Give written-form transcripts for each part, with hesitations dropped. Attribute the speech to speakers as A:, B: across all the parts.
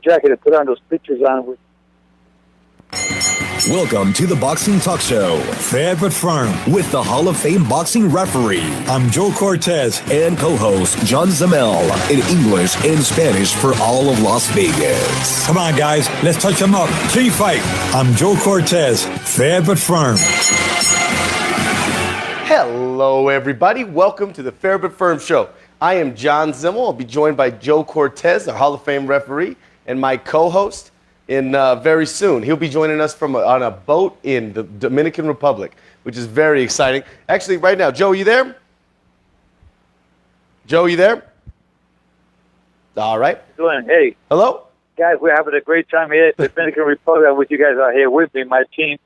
A: jacket and put on those pictures on with.
B: Welcome to the Boxing Talk Show.
C: Fair but firm.
B: With the Hall of Fame boxing referee.
C: I'm Joe Cortez.
B: And co-host John Zemel. In English and Spanish for all of Las Vegas.
C: Come on, guys. Let's touch them up. Clean fight. I'm Joe Cortez. Fair but firm.
D: Hello, everybody. Welcome to the Fair but Firm Show. I am John Zemel. I'll be joined by Joe Cortez, our Hall of Fame referee, and my co-host. Very soon. He'll be joining us on a boat in the Dominican Republic, which is very exciting. Actually, right now, Joe, you there? Joe, you there? All right.
A: Doing, hey.
D: Hello?
A: Guys, we're having a great time here at the Dominican Republic, which you guys are here with me, my team,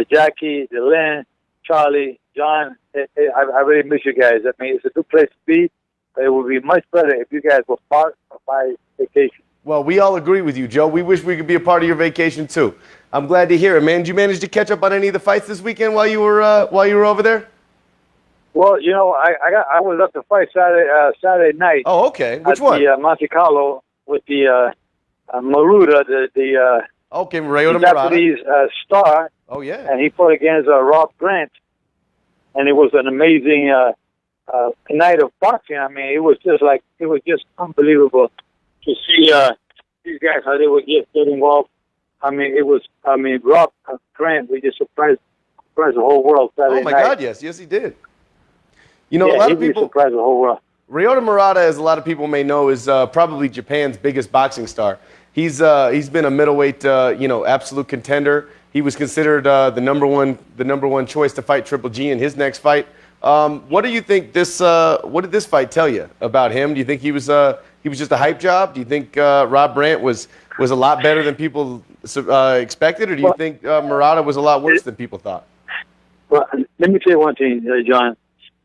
A: Jackie, Dylan, Charlie, John. I really miss you guys. I mean, it's a good place to be, but it would be much better if you guys were part of my vacation.
D: Well, we all agree with you, Joe. We wish we could be a part of your vacation, too. I'm glad to hear it, man. Did you manage to catch up on any of the fights this weekend while you were over there?
A: Well, you know, I was up to fight Saturday night.
D: Oh, okay. Which
A: at
D: one?
A: The Monte Carlo with the Maruta, the
D: okay, Ryota
A: Japanese star.
D: Oh, yeah.
A: And he fought against Rob Grant, and it was an amazing night of boxing. I mean, it was just unbelievable to see these guys, how they would get involved. I mean, Rob Grant, we just surprised the whole world Saturday night.
D: Oh, my God, yes. Yes, he did. You know, a lot of people
A: surprised the whole world.
D: Ryota Murata, as a lot of people may know, is probably Japan's biggest boxing star. He's been a middleweight, absolute contender. He was considered the number one choice to fight Triple G in his next fight. What do you think what did this fight tell you about him? Do you think he was just a hype job? Do you think Rob Grant was a lot better than people expected, or do you think Murata was a lot worse than people thought?
A: Well, let me tell you one thing, John.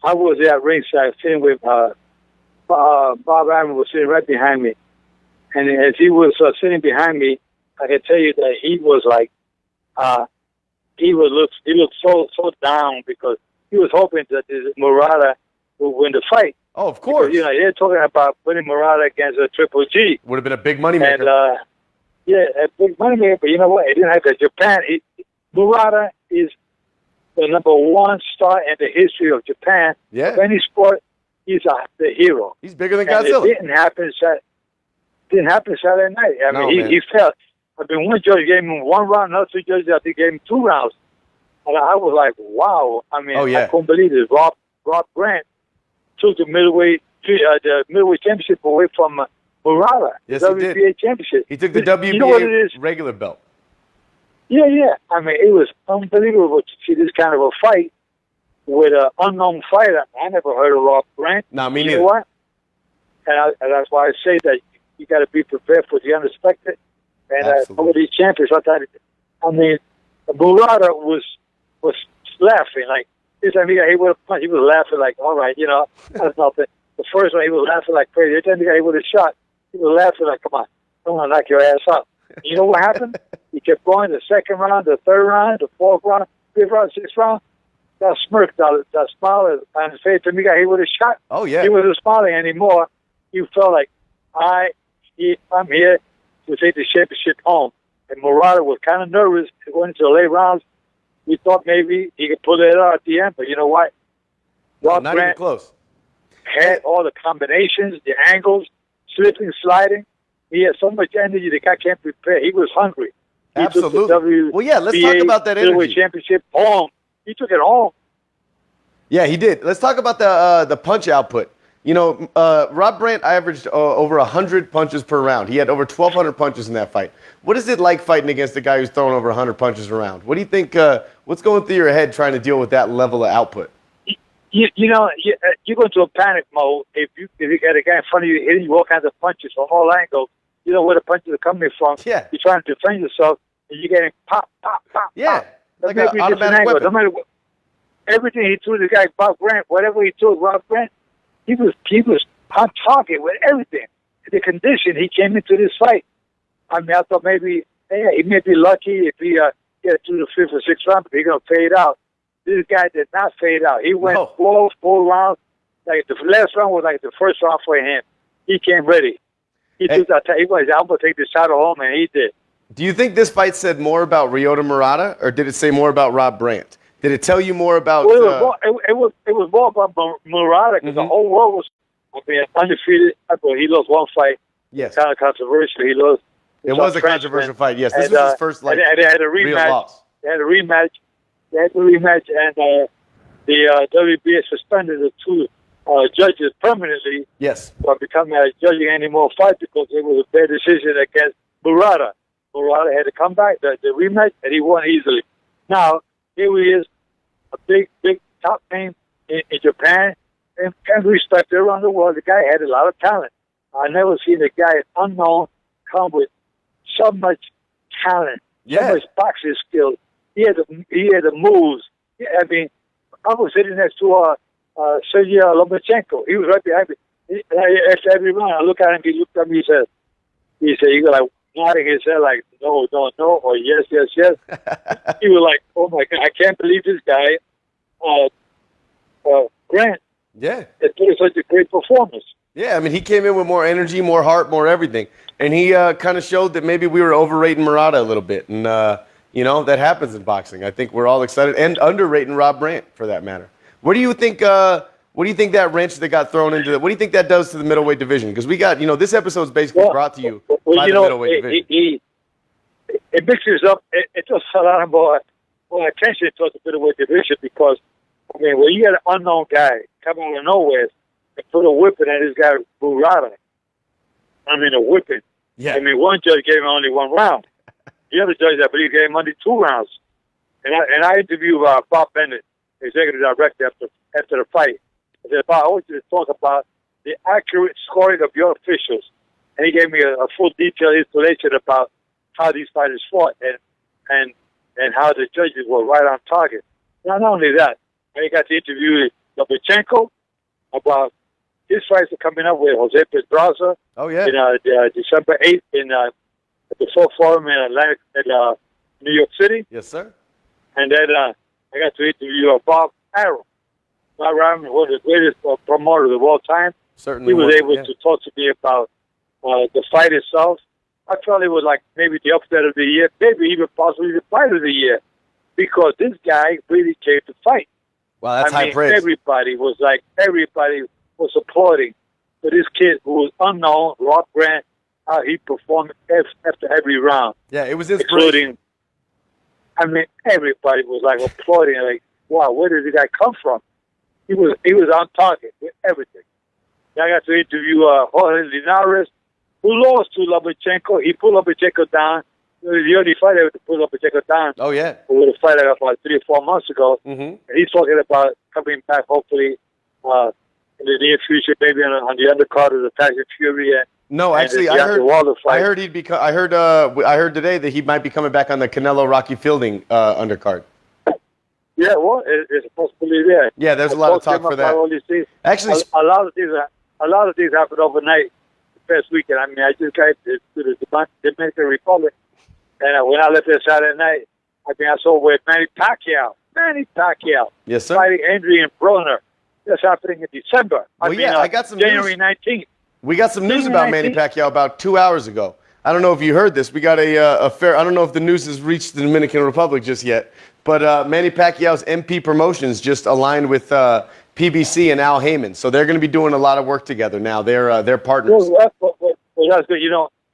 A: I was at ringside sitting with Bob Arum was sitting right behind me, and as he was sitting behind me, I can tell you that he was like he looked so down because he was hoping that Murata would win the fight.
D: Oh, of course.
A: Because, they're talking about putting Murata against a Triple G.
D: Would have been a big money maker.
A: And, a big money maker. But you know what? It didn't have that. Japan. Murata is the number one star in the history of Japan.
D: Yeah.
A: Of any sport, he's the hero.
D: He's bigger than Godzilla.
A: It didn't happen Saturday night. I mean, he felt. I mean, one judge gave him 1 round, another two judges I think gave him 2 rounds. And I was like, wow. I mean, I couldn't believe it. Rob Grant took the middleweight championship away from Murata.
D: Yes,
A: the
D: he did.
A: WBA championship.
D: He took the WBA
A: you know what it is?
D: regular belt.
A: Yeah. I mean, it was unbelievable to see this kind of a fight with an unknown fighter. I never heard of Rob Grant.
D: No, me neither.
A: You know what? And that's why I say that you got to be prepared for the unexpected. And over these champions, I mean, Murata was laughing like. This time he got hit with a punch. He was laughing like, all right, that's nothing. The first one, he was laughing like crazy. Every time he got hit with a shot, he was laughing like, come on, I want to knock your ass out. You know what happened? He kept going the second round, the third round, the fourth round, fifth round, sixth round. That smirk, that smile on his face. When he got hit with a shot,
D: oh, yeah.
A: He wasn't smiling anymore. He felt like, I'm here to take the championship home. And Murata was kind of nervous going into the late rounds. We thought maybe he could pull it out at the end, but you know what?
D: Not even close.
A: Had all the combinations, the angles, slipping, sliding. He had so much energy the guy can't prepare. He was hungry.
D: Absolutely. Well, yeah, let's talk about that energy.
A: Championship home. He took it home.
D: Yeah, he did. Let's talk about the punch output. Rob Grant averaged over 100 punches per round. He had over 1,200 punches in that fight. What is it like fighting against a guy who's throwing over 100 punches around? What do you think? What's going through your head trying to deal with that level of output?
A: You go into a panic mode if you got a guy in front of you hitting you all kinds of punches from all angles. You know where the punches are coming from.
D: Yeah.
A: You're trying to defend yourself, and you're getting pop, pop, pop.
D: Yeah,
A: pop.
D: like an automatic weapon.
A: No matter what, everything he threw the guy, Bob Grant, whatever he threw Rob Grant, he was on target with everything. The condition he came into this fight. I mean, I thought maybe he may be lucky if he get through the 5th or 6th round, but he's going to fade out. This guy did not fade out. He went full rounds. Like the last round was like the first round for him. He came ready. He took that. He was, I'm gonna take this title home, and he did.
D: Do you think this fight said more about Ryota Murata, or did it say more about Rob Brandt? Did it tell you more about?
A: Well, it was more about Murata because the whole world was, undefeated. Well, he lost one fight.
D: Yes.
A: Kind of controversial. He lost.
D: It was a controversial fight. Yes, this was his first
A: and they had a rematch.
D: real loss.
A: They had a rematch. And the WBA suspended the two judges permanently.
D: Yes.
A: For becoming judging any more fights because it was a bad decision against Murata. Murata had to come back, the rematch, and he won easily. Now, here he is, a big top name in Japan, and respected around the world. The guy had a lot of talent. I never seen a guy unknown come with so much talent, so much boxing skills. He had the moves. I mean, I was sitting next to Sergey Lomachenko. He was right behind me. After every round, I look at him. He looked at me. He said, "You like nodding his head like no, or yes." He was like, "Oh my God, I can't believe this guy, Grant."
D: Yeah.
A: It put such a great performance.
D: Yeah, I mean, he came in with more energy, more heart, more everything. And he kind of showed that maybe we were overrating Murata a little bit. And, that happens in boxing. I think we're all excited and underrating Rob Brandt, for that matter. What do you think that wrench that got thrown into what do you think that does to the middleweight division? Because we got, this episode is basically brought to you by the middleweight division.
A: It mixes up. It just a lot more attention towards the middleweight division because, I mean, when you get an unknown guy come out of nowhere and put a whipping at this guy, Murata. I mean, a whipping.
D: Yeah.
A: I mean, one judge gave him only one round. The other judge, I believe, gave him only 2 rounds. And I interviewed Bob Bennett, executive director, after the fight. I said, Bob, I want you to talk about the accurate scoring of your officials. And he gave me a full detailed explanation about how these fighters fought and how the judges were right on target. Not only that, I got to interview Lomachenko about his fights are coming up with Jose Pedraza.
D: Oh, yeah.
A: In December 8th at the Ford Forum in New York City.
D: Yes, sir.
A: And then I got to interview Bob Arum. Bob Arum was the greatest promoter of all time.
D: Certainly.
A: He was able to talk to me about the fight itself. I felt it was like maybe the upset of the year, maybe even possibly the fight of the year, because this guy really came to fight.
D: Wow, that's high praise.
A: Everybody was applauding for this kid who was unknown, Rob Grant, how he performed after every round.
D: Yeah, it was inspiring.
A: Everybody was like applauding, like, wow, where did the guy come from? He was on target with everything. Then I got to interview Jorge Linares, who lost to Lomachenko. He pulled Lomachenko down. He was the only fighter to pull Lomachenko down.
D: Oh, yeah.
A: With a fight about 3 or 4 months ago.
D: Mm-hmm.
A: And he's talking about coming back, hopefully, in the near future, maybe on the undercard of the Tyson Fury.
D: No, actually, I heard he'd be. I heard today that he might be coming back on the Canelo Rocky Fielding undercard.
A: Yeah, well, it's supposed to be there.
D: Yeah, there's a lot of talk for that. Actually,
A: a lot of things happened overnight the past weekend. I mean, I just got to the Dominican Republic, and when I left there Saturday night, I saw where Manny Pacquiao,
D: yes, sir,
A: fighting Adrian Broner. That's happening in December.
D: I got some
A: January
D: news.
A: 19th.
D: We got some news about Manny Pacquiao about 2 hours ago. I don't know if you heard this. We got a fair. I don't know if the news has reached the Dominican Republic just yet, but Manny Pacquiao's MP Promotions just aligned with PBC and Al Heyman, so they're going to be doing a lot of work together now. They're partners.
A: Well, that's good.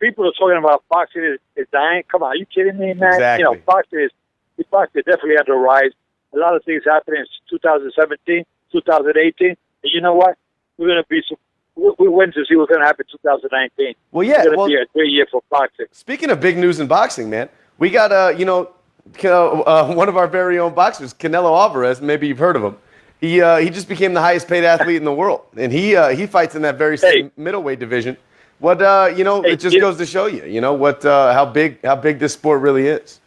A: People are talking about boxing is dying. Come on, are you kidding me, man?
D: Exactly.
A: Boxing is definitely on the rise. A lot of things happening in 2017, 2018, and you know what? We're going to be. We're waiting to see what's going to happen in 2019.
D: Well, yeah,
A: it's going to be a great year for boxing.
D: Speaking of big news in boxing, man, we got one of our very own boxers, Canelo Alvarez. Maybe you've heard of him. He just became the highest paid athlete in the world, and he fights in that very same middleweight division. What it just goes to show you, how big this sport really is.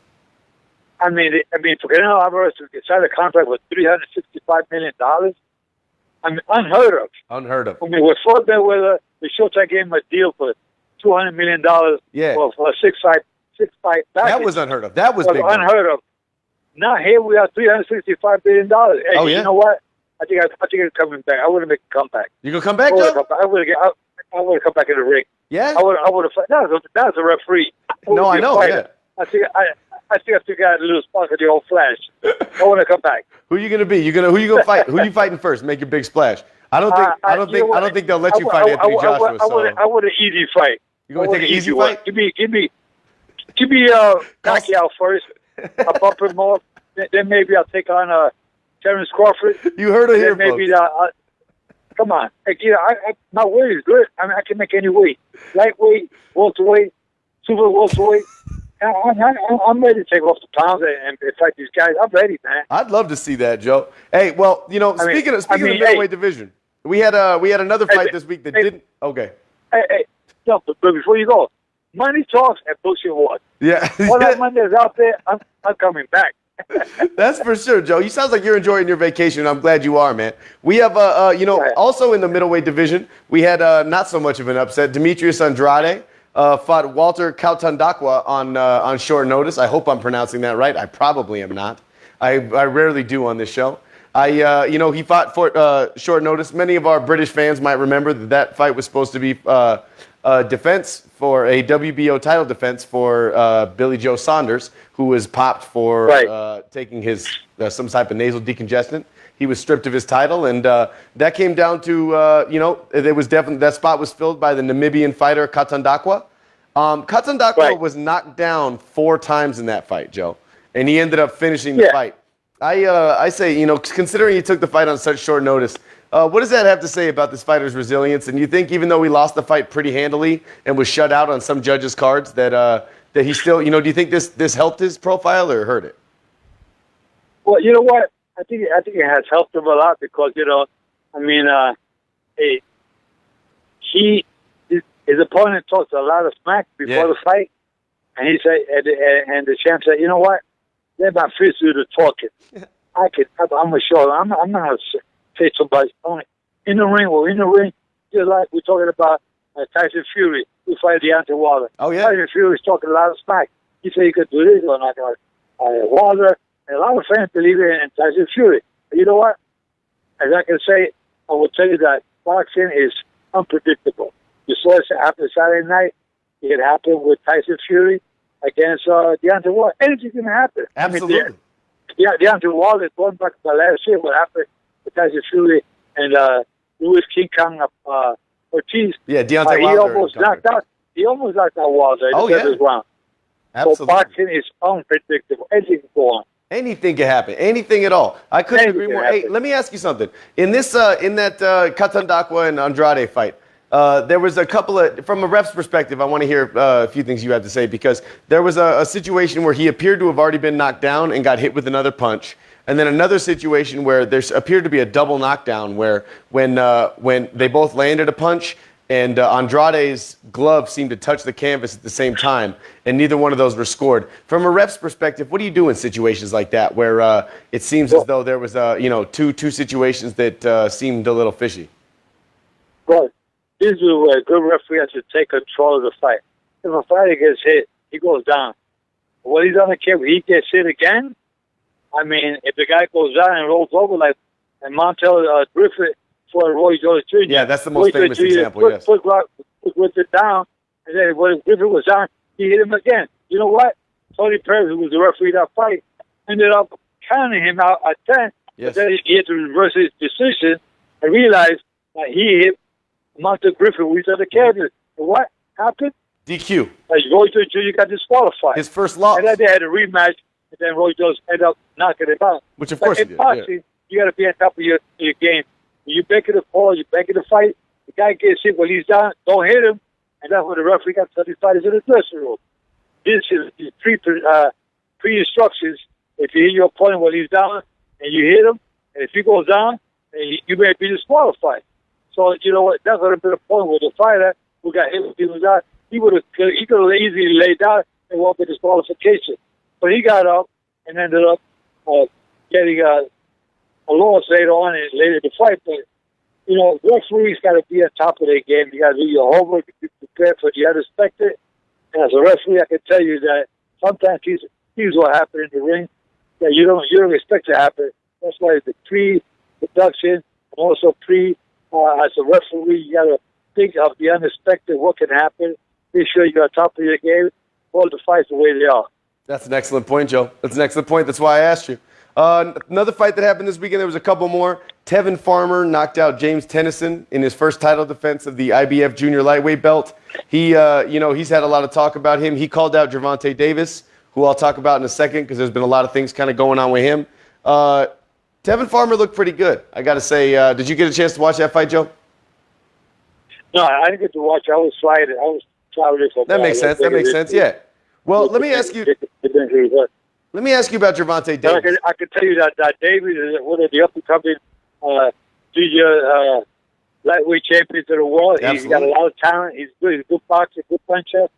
A: I mean, for Canelo Alvarez to sign a contract with $365 million, I mean, unheard of.
D: Unheard of.
A: I mean, with Floyd Mayweather, the Showtime gave him a deal for $200 million for a six-fight package.
D: That was unheard of. That was big.
A: Unheard of. Now here we are, $365 billion. Hey, you know what? think I'm coming back. I want to make a comeback.
D: You gonna come back, Joe?
A: I want to come back in the ring.
D: Yeah.
A: I want to fight. That was a referee.
D: No, I know. Yeah.
A: I think I got a little spark of the old flash. I want to come back.
D: Who you gonna be? Who you gonna fight? Who you fighting first? Make your big splash. I don't think they'll let you fight Anthony Joshua.
A: I want an easy fight.
D: You gonna take an easy fight?
A: Give me Pacquiao first. I'll bump him off. Then maybe I'll take on Terrence Crawford.
D: You heard it here,
A: maybe
D: folks.
A: come on. My weight is good. I mean, I can make any weight. Lightweight, welterweight, super welterweight. I'm ready to take off the pounds and fight these guys. I'm ready, man.
D: I'd love to see that, Joe. Hey, well, speaking of the middleweight division, we had another fight this week that didn't. Okay.
A: Hey, no, but before you go, money talks and bullshit walks.
D: Yeah.
A: All that money is out there, I'm coming back.
D: That's for sure, Joe. You sound like you're enjoying your vacation. I'm glad you are, man. We have, also in the middleweight division, we had not so much of an upset. Demetrius Andrade fought Walter Cautandacqua on short notice. I hope I'm pronouncing that right. I probably am not. I rarely do on this show. He fought for short notice. Many of our British fans might remember that fight was supposed to be defense for a WBO title defense for Billy Joe Saunders, who was popped for taking his some type of nasal decongestant. He was stripped of his title, and that came down to it was definitely that spot was filled by the Namibian fighter Cautandacqua. Cautandacqua was knocked down 4 times in that fight, Joe, and he ended up finishing the fight. I say, considering he took the fight on such short notice, what does that have to say about this fighter's resilience? And you think even though he lost the fight pretty handily and was shut out on some judges' cards, that he still, do you think this helped his profile or hurt it?
A: Well, you know what? I think it has helped him a lot because his opponent talked a lot of smack before the fight, and he said, and the champ said, you know what? Let my fist do the talking. I'm gonna show them. I'm not gonna say somebody's opponent in the ring, just like we're talking about Tyson Fury, who fight Deontay Wilder.
D: Oh yeah,
A: Tyson Fury's talking a lot of smack. He said he could do this or not. Wilder, and a lot of fans believe in Tyson Fury. But you know what? As I can say, I will tell you that boxing is unpredictable. You saw it happen Saturday night. It happened with Tyson Fury against Deontay Wilder. Anything can happen.
D: Absolutely.
A: Deontay Wilder, going back to last year, what happened with Tyson Fury and Louis King Kong Ortiz.
D: Yeah, Deontay Wilder.
A: He almost knocked out Wilder in the first round.
D: Absolutely.
A: So boxing is unpredictable. Anything can go on.
D: Anything can happen. Anything at all. I couldn't agree more. Hey, let me ask you something. In that Cautandacqua and Andrade fight, there was a couple of, from a ref's perspective, I want to hear a few things you have to say, because there was a situation where he appeared to have already been knocked down and got hit with another punch. And then another situation where there appeared to be a double knockdown where when they both landed a punch and Andrade's glove seemed to touch the canvas at the same time, and neither one of those were scored. From a ref's perspective, what do you do in situations like that where it seems as though there was two situations that seemed a little fishy?
A: Well, this is where a good referee has to take control of the fight. If a fighter gets hit, he goes down. What he doesn't care if he gets hit again. I mean, if the guy goes down and rolls over like Montel Griffith for Roy Jones Jr.
D: Yeah, that's the most famous example, yes.
A: Put it down, and then when Griffith was down, he hit him again. You know what? Tony Perez, who was the referee of that fight, ended up counting him out at 10.
D: Yes.
A: But then he had to reverse his decision and realize that he hit Montel Griffith, who was at the cabinet. And what happened?
D: DQ.
A: Roy Jones Jr. got disqualified.
D: His first loss.
A: And then they had a rematch, and then Roy Jones ended up knocking him out.
D: Which, of course, he did.
A: In boxing, you got to be on top of your game. You back in the fall, you back in the fight. The guy gets hit when he's down. Don't hit him, and that's when the referee got 30 fighters in the dressing room. This is pre-instructions. If you hit your opponent when he's down and you hit him, and if he goes down, you may be disqualified. So you know what? That would have been a point where the fighter who got hit when he was down, he could have easily laid down and won't be disqualification. But he got up and ended up getting a loss later on and later in the fight. But, referees got to be on top of their game. You got to do your homework, be prepared for the unexpected. And as a referee, I can tell you that sometimes here's what happened in the ring that you don't expect to happen. That's why the production, and also as a referee, you got to think of the unexpected, what can happen. Make sure you're on top of your game. Hold the fights the way they are.
D: That's an excellent point, Joe. That's an excellent point. That's why I asked you. Another fight that happened this weekend, there was a couple more. Tevin Farmer knocked out James Tennyson in his first title defense of the IBF junior lightweight belt. He's had a lot of talk about him. He called out Gervonta Davis, who I'll talk about in a second because there's been a lot of things kind of going on with him. Tevin Farmer looked pretty good, I got to say. Did you get a chance to watch that fight, Joe?
A: No, I didn't get to watch. I was sliding. I was traveling.
D: That makes sense. That makes sense, yeah. Well, let me ask you. Let me ask you about Gervonta Davis.
A: I can tell you that Davis is one of the up-and-coming junior lightweight champions of the world.
D: Absolutely.
A: He's got a lot of talent. He's good. He's a good boxer, good puncher.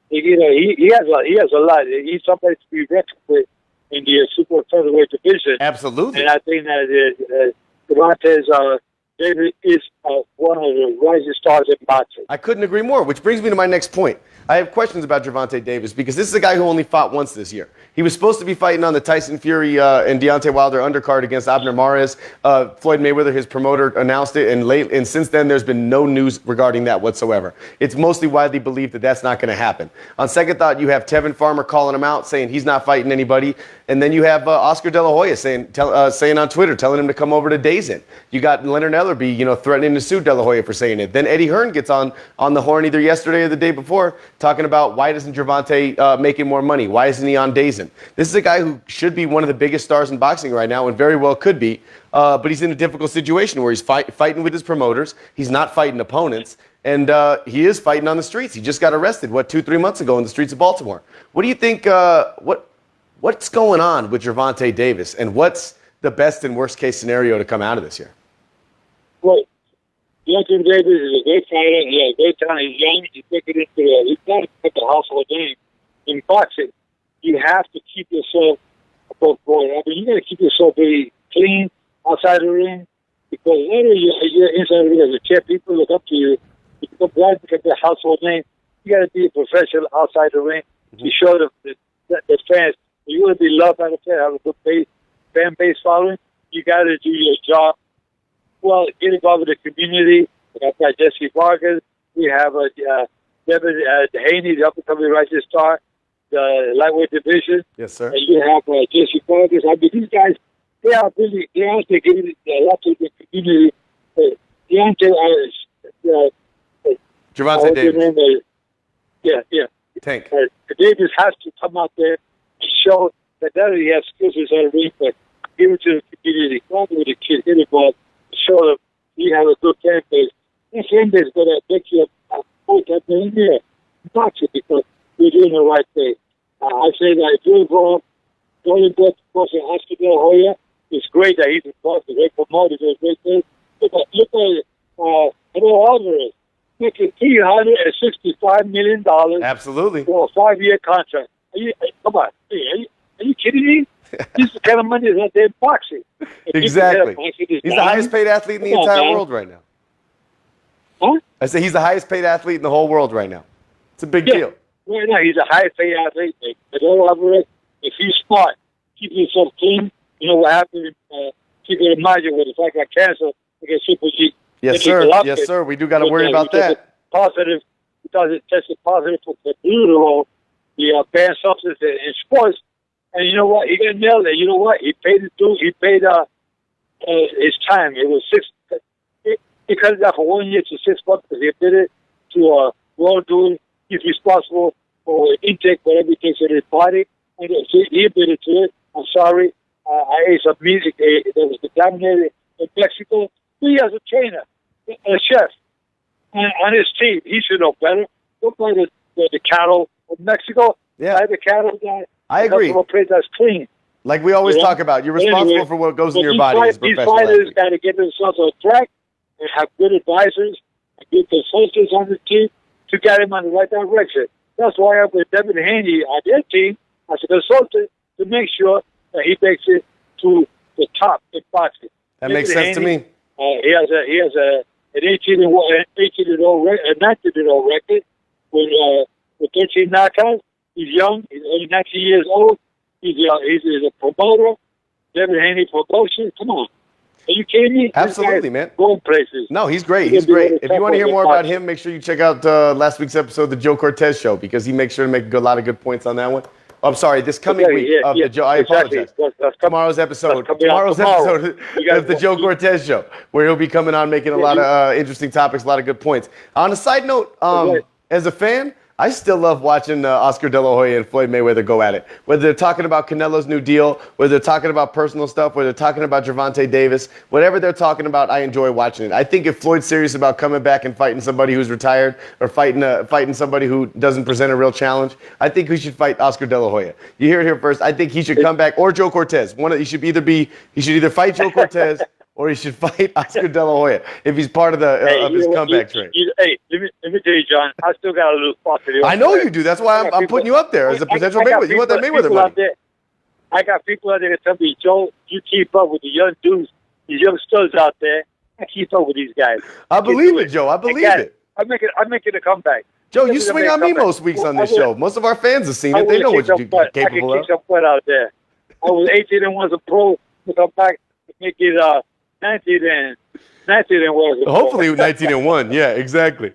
A: He has a lot. He's somebody to be reckoned with in the super featherweight division.
D: Absolutely.
A: And I think that Gervonta Davis is one of the rising stars in boxing.
D: I couldn't agree more, which brings me to my next point. I have questions about Gervonta Davis because this is a guy who only fought once this year. He was supposed to be fighting on the Tyson Fury and Deontay Wilder undercard against Abner Mares. Floyd Mayweather, his promoter, announced it, and since then there's been no news regarding that whatsoever. It's mostly widely believed that that's not going to happen. On second thought, you have Tevin Farmer calling him out, saying he's not fighting anybody, and then you have Oscar De La Hoya saying on Twitter, telling him to come over to Dazin. You got Leonard Ellerby, threatening to sue De La Hoya for saying it. Then Eddie Hearn gets on the horn either yesterday or the day before, talking about why doesn't Gervonta making more money? Why isn't he on Dazin? This is a guy who should be one of the biggest stars in boxing right now and very well could be, but he's in a difficult situation where he's fighting with his promoters. He's not fighting opponents, and he is fighting on the streets. He just got arrested, 2-3 months ago in the streets of Baltimore. What do you think, what's going on with Gervonta Davis, and what's the best and worst case scenario to come out of this year?
A: Well, Gervonta Davis is a great fighter. He has great talent. He's young. He's taking it he's got to pick a household name in boxing. You have to keep yourself above board. I mean, you got to keep yourself very clean outside the ring because later you're inside the ring as a champ. People look up to you. You become glad to get the household name. You got to be a professional outside the ring. You show the fans you want to be loved by the fans, have a good fan base following. You got to do your job. Well, get involved with the community. We got Jesse Vargas. We have Devin Haney, the up-and-coming rising star, the lightweight division.
D: Yes, sir.
A: And you have Jesse Vargas. I mean, these guys, they're out there giving a lot to the community.
D: Gervonta Davis.
A: Yeah.
D: Tank.
A: Davis has to come out there and show that not only he has skills inside the ring, but give it to the community. Come with the kids, hit it, but show them you have a good fan base. This fan base is going to make you a point at the end there. Boxing because you're doing the right thing. I say that if you're involved, going to go to Oscar De La Hoya, it's great that he's involved, he's a great promoter, does great things. Look at Edo Alvarez, making $365 million.
D: Absolutely.
A: For a 5-year contract. Come on. Are you kidding me? This is the kind of money that's out there in boxing.
D: Exactly. He's the highest paid athlete in the entire world right now.
A: Huh?
D: I say he's the highest paid athlete in the whole world right now. It's a big deal.
A: Right now, he's the highest paid athlete. If he's smart, keep yourself clean. You know what happened? Keep it in mind when if I got cancer against Super G.
D: Yes, sir. Yes, sir. We do got to worry about that.
A: Positive, because it tested positive for glutathione, the banned substance in sports. And you know what? He got nailed it. You know what? He paid it due. He paid his time. It was 6. He cut it down from 1 year to 6 months because he did it to wrongdoing. He's responsible for intake, whatever he takes in his body. And he admitted to it. I'm sorry. I ate some meat that was contaminated in Mexico. He has a trainer, a chef, on his team. He should know better. Don't play the cattle of Mexico.
D: Yeah.
A: Buy the cattle guy.
D: I agree.
A: A place that's clean.
D: Like we always talk about, you're responsible for what goes in your body as a professional athlete.
A: These fighters got to get themselves on track and have good advisors and good consultants on the team to get him on the right direction. That's why I'm with Devin Haney on their team as a consultant to make sure that he makes it to the top in boxing.
D: That makes sense to me.
A: He has an 19-0 record with 13 knockouts. He's young. He's only 19 years old. He's a promoter. Devin Haney Promotion. Come on. Are you kidding me?
D: Absolutely, man.
A: Going places.
D: No, he's great. He's great. If you want to hear more about him, make sure you check out last week's episode of the Joe Cortez Show, because he makes sure to make a lot of good points on that one. Oh, I'm sorry, this coming week of the Joe. I apologize. Tomorrow's episode of the Joe Cortez Show, where he'll be coming on, making a lot of interesting topics, a lot of good points. On a side note, as a fan, I still love watching Oscar De La Hoya and Floyd Mayweather go at it. Whether they're talking about Canelo's new deal, whether they're talking about personal stuff, whether they're talking about Gervonta Davis, whatever they're talking about, I enjoy watching it. I think if Floyd's serious about coming back and fighting somebody who's retired, or fighting somebody who doesn't present a real challenge, I think he should fight Oscar De La Hoya. You hear it here first. I think he should come back, or Joe Cortez. He should either fight Joe Cortez or he should fight Oscar De La Hoya if he's part of his comeback train.
A: Hey, let me tell you, John. I still got a little spot for you.
D: I know you do. That's why I'm putting you up there as a potential Mayweather. You want that Mayweather money?
A: I got people out there that tell me, Joe, you keep up with the young dudes, these young studs out there. I keep up with these guys.
D: I believe it, Joe. I believe it.
A: I'm making a comeback.
D: Joe, you swing on me most weeks on this show. Most of our fans have seen it. They know what you're capable of.
A: I can kick some butt out there. I was 18-1 as a pro. To come back, make it 19 and was.
D: Hopefully 19-1. Yeah, exactly.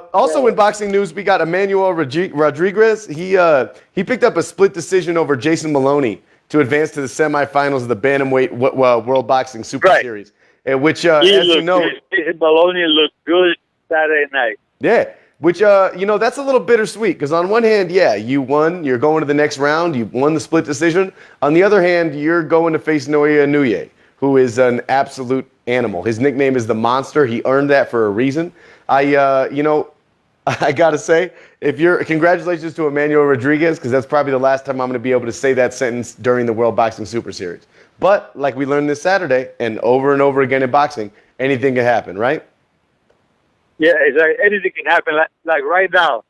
D: Also in boxing news, we got Emmanuel Rodriguez. He picked up a split decision over Jason Maloney to advance to the semifinals of the Bantamweight World Boxing Super Series. Which, as you know,
A: Jason Maloney looked good Saturday night.
D: Yeah. Which, that's a little bittersweet, because on one hand, you won. You're going to the next round. You won the split decision. On the other hand, you're going to face Naoya Inoue, who is an absolute animal. His nickname is the Monster. He earned that for a reason. I got to say, congratulations to Emmanuel Rodriguez, because that's probably the last time I'm going to be able to say that sentence during the World Boxing Super Series. But like we learned this Saturday, and over again in boxing, anything can happen, right?
A: Yeah, exactly. Anything can happen. Like right now,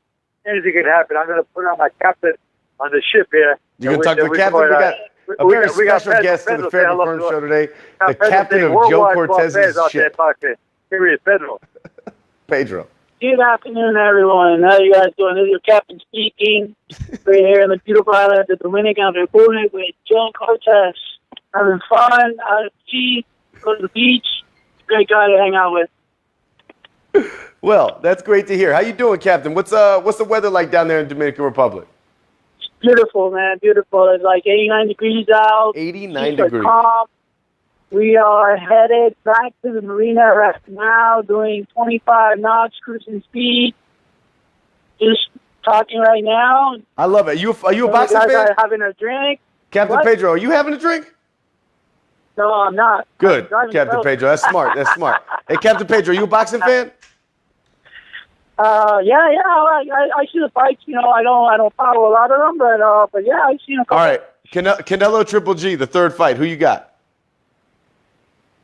A: anything can happen. I'm going to put on my captain on the ship here.
D: You're going to talk to the captain? We got a very special guest to the Fair Confirmed show today, the captain of Joe Cortez's ship. Pedro.
E: Good afternoon, everyone. How you guys doing? This is your captain speaking. We're here in the beautiful island of the Dominican Republic with Joe Cortez. Having fun, out at sea, go to the beach. Great guy to hang out with.
D: Well, that's great to hear. How you doing, Captain? What's the weather like down there in Dominican Republic?
E: It's beautiful, man. Beautiful. It's like 89 degrees out.
D: 89 degrees.
E: Calm. We are headed back to the marina right now, doing 25 knots cruising speed. Just talking right now.
D: I love it. Are you a boxing fan?
E: Guys are having a drink.
D: Captain Pedro, are you having a drink?
E: No, I'm not.
D: Good, Captain Pedro. That's smart. That's smart. Hey, Captain Pedro, are you a boxing fan?
E: Yeah. I see the fights. I don't follow a lot of them, but yeah, I've seen a couple.
D: All right, Canelo Triple G, the third fight. Who you got?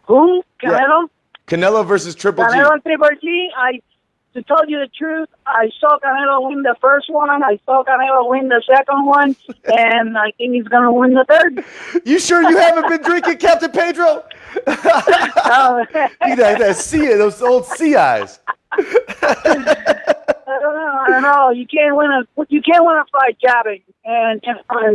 E: Who? Canelo?
D: Yeah. Canelo versus Triple G.
E: Canelo Triple G. To tell you the truth, I saw Canelo win the first one. I saw Canelo win the second one, and I think he's going to win the third.
D: You sure you haven't been drinking, Captain Pedro? Those old sea eyes.
E: I don't know. You can't win a fight jabbing, and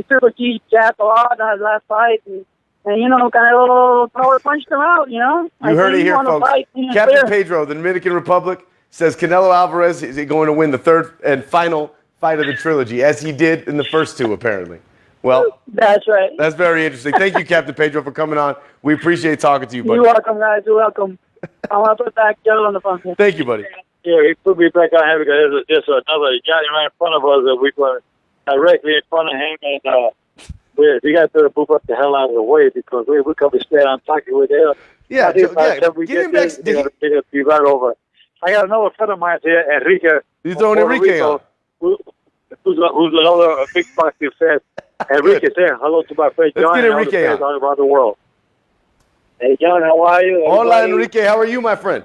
E: Triple G jabbed a lot on his last fight, and Canelo power punched him out.
D: You heard it here, folks. Captain Pedro, the Dominican Republic, says Canelo Alvarez is going to win the third and final fight of the trilogy, as he did in the first two, apparently. Well,
E: that's right.
D: That's very interesting. Thank you, Captain Pedro, for coming on. We appreciate talking to you, buddy.
E: You're welcome, guys. You're welcome. I want to put back Joe on the phone.
D: Thank you, buddy.
A: Yeah, he put me back on him because there's another Johnny right in front of us that we were directly in front of him, and we got to move up the hell out of the way because we come to stay on talking with him.
D: Yeah, get him back.
A: They'll be right over. I got another friend of mine here, Enrique.
D: You throwing Enrique on?
A: Who's another big boxing fan. Enrique, say hello to my friend John.
D: Let's get Enrique on.
A: All around the world. Hey, John, how are you?
D: Hola, Enrique. How are you, my friend?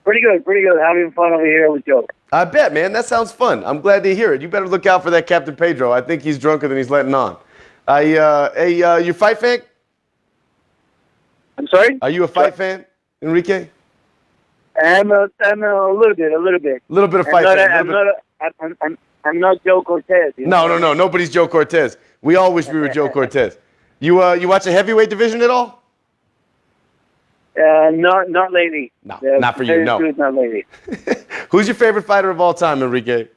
A: Pretty good. Having fun over here with Joe.
D: I bet, man. That sounds fun. I'm glad to hear it. You better look out for that Captain Pedro. I think he's drunker than he's letting on. You fight fan?
A: I'm sorry?
D: Are you a fight fan, Enrique?
A: I'm a little bit. A little bit
D: of fight
A: fan. I'm not Joe Cortez.
D: No. Nobody's Joe Cortez. We all wish we were Joe Cortez. You watch the heavyweight division at all?
E: Not lately.
D: No, not for you, no.
E: Not lately.
D: Who's your favorite fighter of all time, Enrique?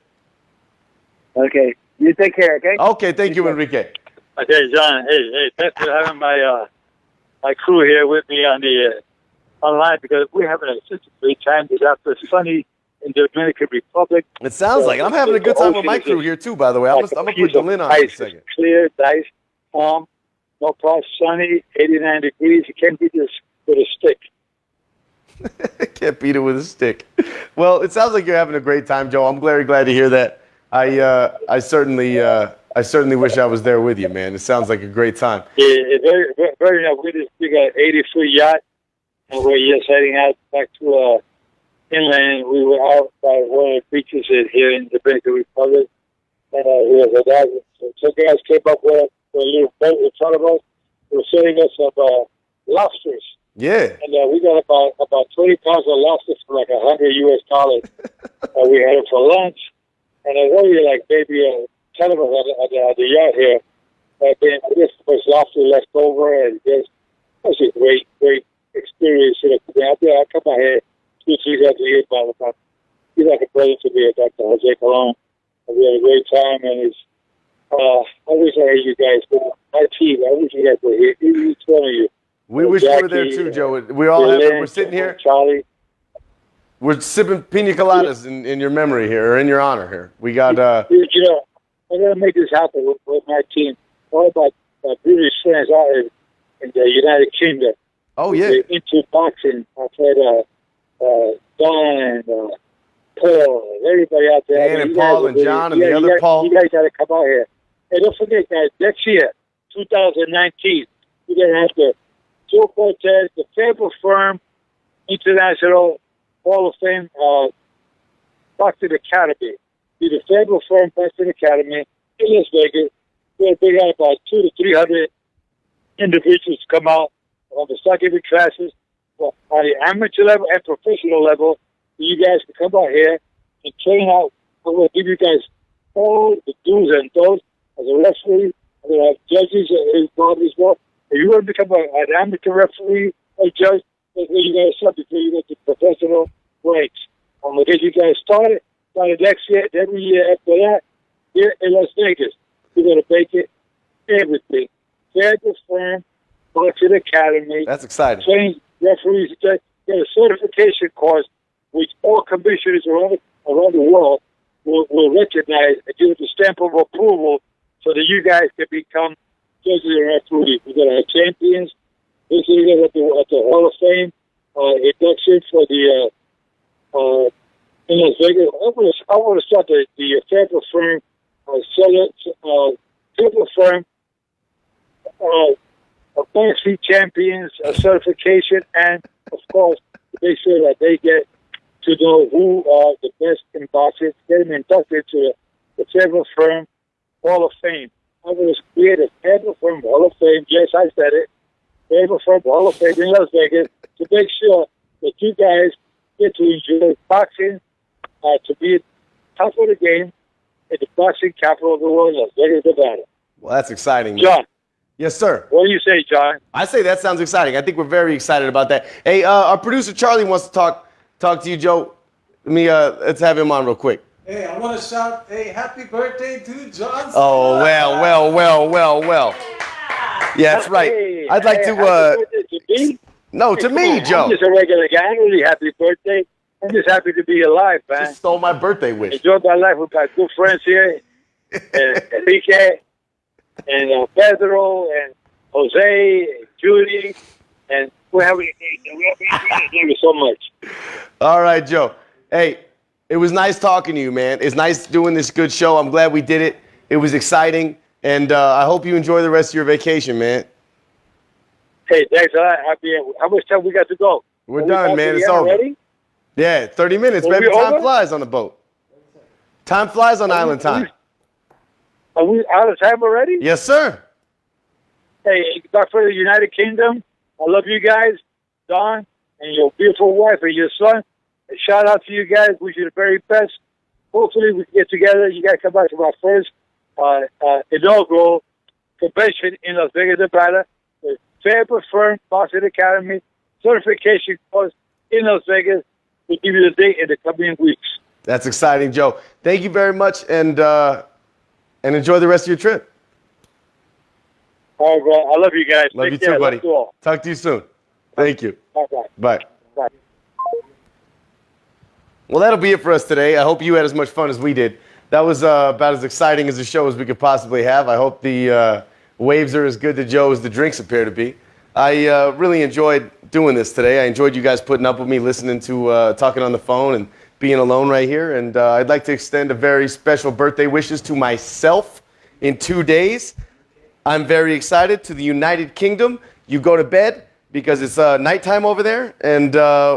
E: Okay. You take care, okay?
D: Okay, thank you, Enrique.
A: Okay, John. Hey, thanks for having my crew here with me on the online, because we're having such a great time. It's after sunny in the Dominican Republic.
D: It sounds like it. I'm having a good time with my crew here, too, by the way. I'm going to put the lid on in a second.
A: Clear, nice, calm, no problem, sunny, 89 degrees. You can't beat this with a stick.
D: Can't beat it with a stick. Well, it sounds like you're having a great time, Joe. I'm very glad to hear that. I certainly wish I was there with you, man. It sounds like a great time.
A: Yeah, very, very nice. We got an 80-foot yacht, and we're just heading out back to inland. We were out by one of the beaches here in the Dominican Republic, and some guys came up with a little boat in front of us. They were serving us some lobsters.
D: Yeah.
A: And we got about 20 pounds of lobsters for like $100 US. We had it for lunch, and there's only like maybe 10 of us on the yacht here. And then this was lobster left over, and it was a great experience. I come out here 2-3 times a year, but he's like a brother to me, Dr. Jose Colon. And we had a great time, and I wish I had you guys, but my team, I wish you guys were here, each one of you.
D: We wish we were there too, Joe. We're sitting here.
A: Charlie.
D: We're sipping pina coladas in your memory here, or in your honor here. We got.
A: I'm gonna make this happen with my team. All about my British friends out in the United Kingdom.
D: Oh yeah.
A: IntuBoxing. I've had Don and Paul and everybody out there.
D: Dan and Paul and John and the other Paul.
A: You guys gotta come out here. And don't forget, guys, next year, 2019, we're gonna have to. Joe Cortez, the Faber Firm International Hall of Fame Boxing Academy. Be the Faber Firm Boxing Academy in Las Vegas. We're big out about 200 to 300 individuals come out on the stock-giving classes on the amateur level and professional level. You guys can come out here and train out. I'm going to give you guys all the do's and don'ts as a referee. I'm going to have judges involved as well. If you want to become an amateur referee or judge, that's where you got to start before you get to professional ranks. I'm going to get you guys started next year, every year after that, here in Las Vegas. We're going to make it everything. Faber Firm Boxing Academy.
D: That's exciting.
A: Train referees, get a certification course, which all commissioners around the world will recognize and give it the stamp of approval so that you guys can become judges and referees. We're going to have champions. This year at the Hall of Fame induction for the in Las Vegas. I want to start the Faber Firm Faber Firm fantasy champions certification, and of course make sure that they get to know who are the best in boxing. Get them inducted to the Faber Firm Hall of Fame. I was created Faber Firm Hall of Fame. Yes, I said it. Faber Firm Hall of Fame in Las Vegas to make sure that you guys get to enjoy boxing, to be top of the game in the boxing capital of the world, Las Vegas, Nevada.
D: Well, that's exciting.
A: John.
D: Yes, sir.
A: What do you say, John?
D: I say that sounds exciting. I think we're very excited about that. Hey, our producer Charlie wants to talk to you, Joe. Let's have him on real quick.
F: Hey, I want to shout, hey, happy birthday to John.
D: Oh, well. Yeah, that's right.
A: Hey,
D: I'd like
A: happy birthday to me?
D: No, to me, Joe.
A: I'm just a regular guy. I'm really happy birthday. I'm just happy to be alive, man.
D: Just stole my birthday wish.
A: Enjoy my life with my good friends here, Enrique, and Pedro, and Jose, and Judy, and we're having thank you so much.
D: All right, Joe. Hey, it was nice talking to you, man. It's nice doing this good show. I'm glad we did it. It was exciting, and I hope you enjoy the rest of your vacation, man.
A: Hey, thanks a lot. How much time we got to go?
D: We're done, man. It's over.
A: Ready?
D: Yeah, 30 minutes, baby. Time flies on the boat. Time flies on island time.
A: Are we out of time already?
D: Yes, sir.
A: Hey, back for the United Kingdom. I love you guys, Don, and your beautiful wife and your son. A shout out to you guys. Wish you the very best. Hopefully we can get together. You guys come back to our first inaugural convention in Las Vegas, Nevada. The Faber Firm Boxing Academy certification course in Las Vegas. We'll give you the date in the coming weeks.
D: That's exciting, Joe. Thank you very much, and enjoy the rest of your trip.
A: All right, bro. I love you guys.
D: Love
A: Take
D: you
A: care.
D: too, buddy.
A: Love you all.
D: Talk to you soon. Thank you.
A: Bye-bye.
D: Bye.
A: Bye.
D: Well, that'll be it for us today. I hope you had as much fun as we did. That was about as exciting as a show as we could possibly have. I hope the waves are as good to Joe as the drinks appear to be. I really enjoyed doing this today. I enjoyed you guys putting up with me, listening to talking on the phone and being alone right here. And I'd like to extend a very special birthday wishes to myself in 2 days. I'm very excited. To the United Kingdom, you go to bed because it's nighttime over there. And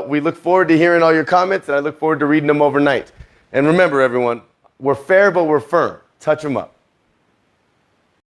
D: we look forward to hearing all your comments, and I look forward to reading them overnight. And remember, everyone, we're fair, but we're firm. Touch them up.